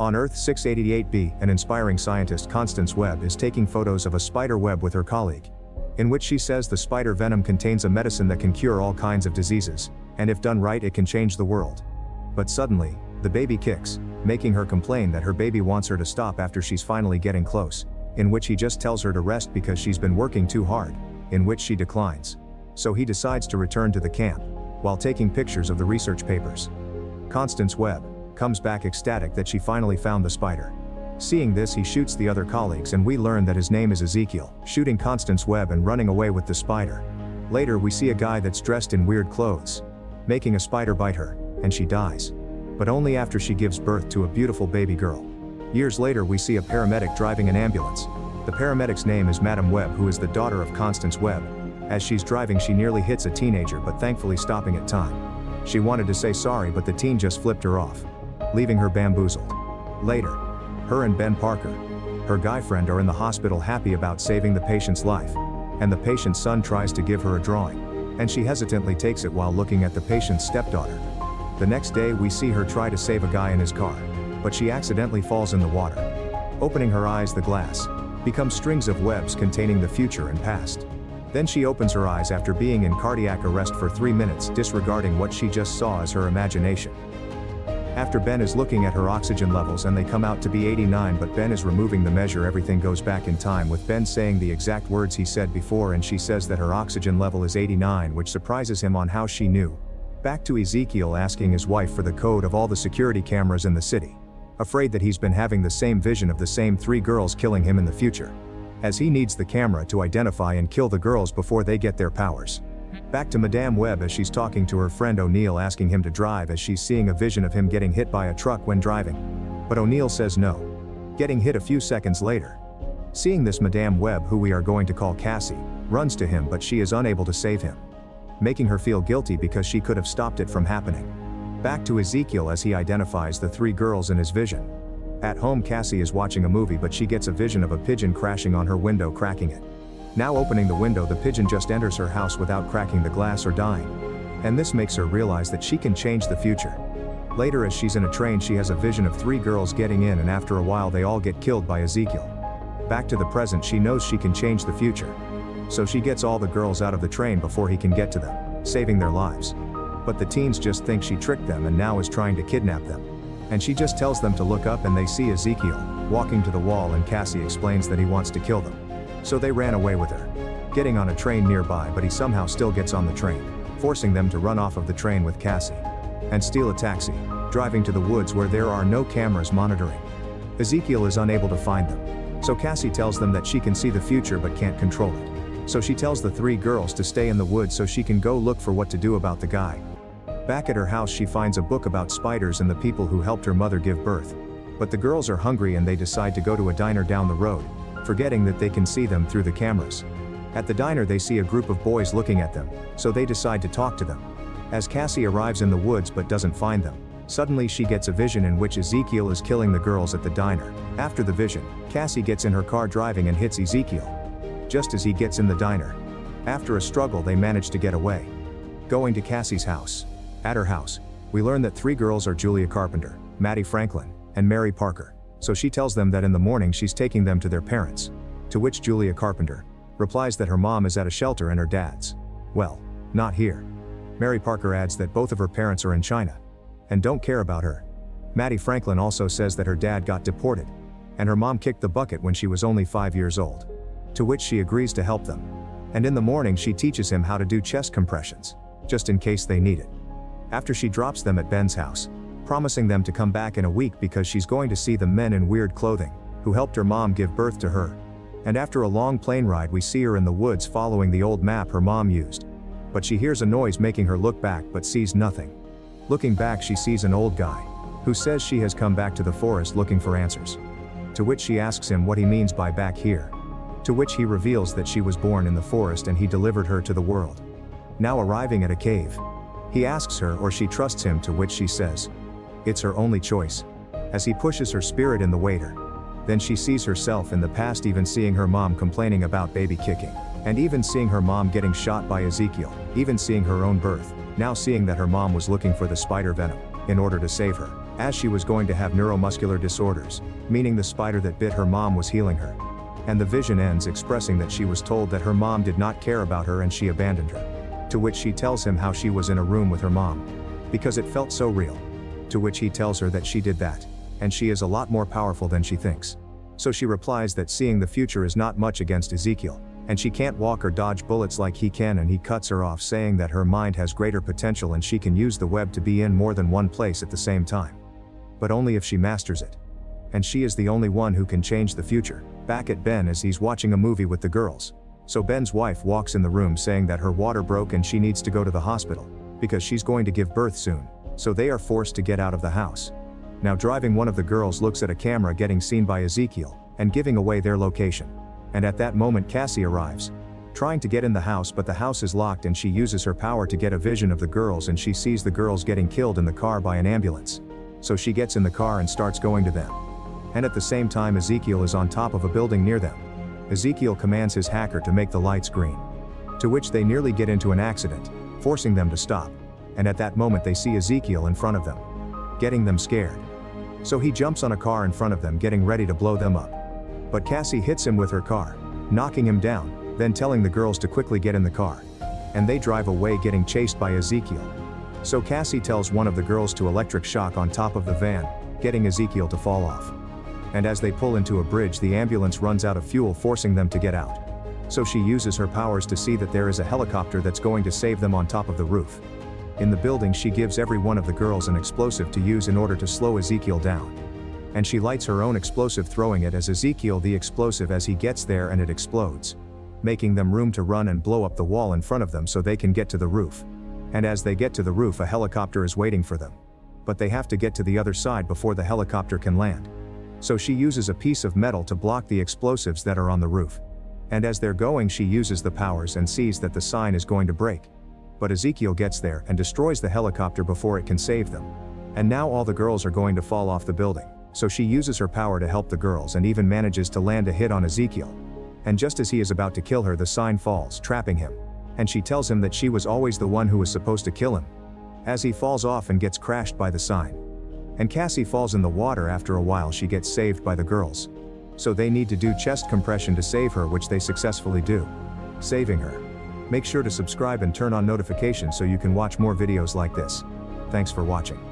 On Earth 688b, an inspiring scientist Constance Webb is taking photos of a spider web with her colleague, in which she says the spider venom contains a medicine that can cure all kinds of diseases, and if done right it can change the world. But suddenly, the baby kicks, making her complain that her baby wants her to stop after she's finally getting close, in which he just tells her to rest because she's been working too hard, in which she declines. So he decides to return to the camp, while taking pictures of the research papers. Constance Webb comes back ecstatic that she finally found the spider. Seeing this, he shoots the other colleagues, and we learn that his name is Ezekiel, shooting Constance Webb and running away with the spider. Later we see a guy that's dressed in weird clothes, making a spider bite her, and she dies. But only after she gives birth to a beautiful baby girl. Years later we see a paramedic driving an ambulance. The paramedic's name is Madam Webb, who is the daughter of Constance Webb. As she's driving she nearly hits a teenager, but thankfully stopping at time. She wanted to say sorry, but the teen just flipped her off, leaving her bamboozled. Later, her and Ben Parker, her guy friend, are in the hospital happy about saving the patient's life, and the patient's son tries to give her a drawing, and she hesitantly takes it while looking at the patient's stepdaughter. The next day we see her try to save a guy in his car, but she accidentally falls in the water. Opening her eyes, the glass becomes strings of webs containing the future and past. Then she opens her eyes after being in cardiac arrest for 3 minutes, disregarding what she just saw as her imagination. After Ben is looking at her oxygen levels and they come out to be 89, but Ben is removing the measure, everything goes back in time with Ben saying the exact words he said before, and she says that her oxygen level is 89, which surprises him on how she knew. Back to Ezekiel asking his wife for the code of all the security cameras in the city, afraid that he's been having the same vision of the same 3 girls killing him in the future, as he needs the camera to identify and kill the girls before they get their powers. Back to Madame Webb as she's talking to her friend O'Neill, asking him to drive as she's seeing a vision of him getting hit by a truck when driving. But O'Neill says no, getting hit a few seconds later. Seeing this, Madame Webb, who we are going to call Cassie, runs to him, but she is unable to save him, making her feel guilty because she could have stopped it from happening. Back to Ezekiel as he identifies the 3 girls in his vision. At home, Cassie is watching a movie, but she gets a vision of a pigeon crashing on her window, cracking it. Now opening the window, the pigeon just enters her house without cracking the glass or dying. And this makes her realize that she can change the future. Later, as she's in a train, she has a vision of 3 girls getting in, and after a while they all get killed by Ezekiel. Back to the present, she knows she can change the future. So she gets all the girls out of the train before he can get to them, saving their lives. But the teens just think she tricked them and now is trying to kidnap them. And she just tells them to look up, and they see Ezekiel walking to the wall, and Cassie explains that he wants to kill them. So they ran away with her, getting on a train nearby, but he somehow still gets on the train, forcing them to run off of the train with Cassie and steal a taxi, driving to the woods where there are no cameras monitoring. Ezekiel is unable to find them, so Cassie tells them that she can see the future but can't control it. So she tells the 3 girls to stay in the woods so she can go look for what to do about the guy. Back at her house, she finds a book about spiders and the people who helped her mother give birth. But the girls are hungry and they decide to go to a diner down the road, forgetting that they can see them through the cameras. At the diner they see a group of boys looking at them, so they decide to talk to them. As Cassie arrives in the woods but doesn't find them, suddenly she gets a vision in which Ezekiel is killing the girls at the diner. After the vision, Cassie gets in her car driving and hits Ezekiel just as he gets in the diner. After a struggle they manage to get away. Going to Cassie's house. At her house, we learn that 3 girls are Julia Carpenter, Maddie Franklin, and Mary Parker. So she tells them that in the morning she's taking them to their parents. To which Julia Carpenter replies that her mom is at a shelter and her dad's, well, not here. Mary Parker adds that both of her parents are in China and don't care about her. Maddie Franklin also says that her dad got deported and her mom kicked the bucket when she was only 5 years old. To which she agrees to help them. And in the morning she teaches him how to do chest compressions, just in case they need it. After she drops them at Ben's house, promising them to come back in a week because she's going to see the men in weird clothing who helped her mom give birth to her. And after a long plane ride we see her in the woods following the old map her mom used. But she hears a noise making her look back but sees nothing. Looking back she sees an old guy who says she has come back to the forest looking for answers. To which she asks him what he means by back here. To which he reveals that she was born in the forest and he delivered her to the world. Now arriving at a cave, he asks her or she trusts him, to which she says it's her only choice, as he pushes her spirit in the waiter. Then she sees herself in the past, even seeing her mom complaining about baby kicking, and even seeing her mom getting shot by Ezekiel, even seeing her own birth, now seeing that her mom was looking for the spider venom in order to save her. as she was going to have neuromuscular disorders, meaning the spider that bit her mom was healing her. And the vision ends expressing that she was told that her mom did not care about her and she abandoned her. To which she tells him how she was in a room with her mom, because it felt so real. To which he tells her that she did that, and she is a lot more powerful than she thinks. So she replies that seeing the future is not much against Ezekiel, and she can't walk or dodge bullets like he can, and he cuts her off saying that her mind has greater potential and she can use the web to be in more than one place at the same time. But only if she masters it. And she is the only one who can change the future. Back at Ben as he's watching a movie with the girls. So Ben's wife walks in the room saying that her water broke and she needs to go to the hospital, because she's going to give birth soon. So they are forced to get out of the house. Now driving, one of the girls looks at a camera getting seen by Ezekiel, and giving away their location. And at that moment Cassie arrives, trying to get in the house, but the house is locked, and she uses her power to get a vision of the girls, and she sees the girls getting killed in the car by an ambulance. So she gets in the car and starts going to them. And at the same time Ezekiel is on top of a building near them. Ezekiel commands his hacker to make the lights green. To which they nearly get into an accident, forcing them to stop. And at that moment they see Ezekiel in front of them, getting them scared. So he jumps on a car in front of them, getting ready to blow them up. But Cassie hits him with her car, knocking him down, then telling the girls to quickly get in the car. And they drive away, getting chased by Ezekiel. So Cassie tells one of the girls to electric shock on top of the van, getting Ezekiel to fall off. And as they pull into a bridge, the ambulance runs out of fuel, forcing them to get out. So she uses her powers to see that there is a helicopter that's going to save them on top of the roof. In the building, she gives every one of the girls an explosive to use in order to slow Ezekiel down. And she lights her own explosive, throwing it as Ezekiel the explosive as he gets there, and it explodes, making them room to run and blow up the wall in front of them so they can get to the roof. And as they get to the roof, a helicopter is waiting for them. But they have to get to the other side before the helicopter can land. So she uses a piece of metal to block the explosives that are on the roof. And as they're going, she uses the powers and sees that the sign is going to break. But Ezekiel gets there and destroys the helicopter before it can save them. And now all the girls are going to fall off the building. So she uses her power to help the girls and even manages to land a hit on Ezekiel. And just as he is about to kill her, the sign falls, trapping him. And she tells him that she was always the one who was supposed to kill him. As he falls off and gets crashed by the sign. And Cassie falls in the water. After a while she gets saved by the girls. So they need to do chest compression to save her, which they successfully do, saving her. Make sure to subscribe and turn on notifications so you can watch more videos like this. Thanks for watching.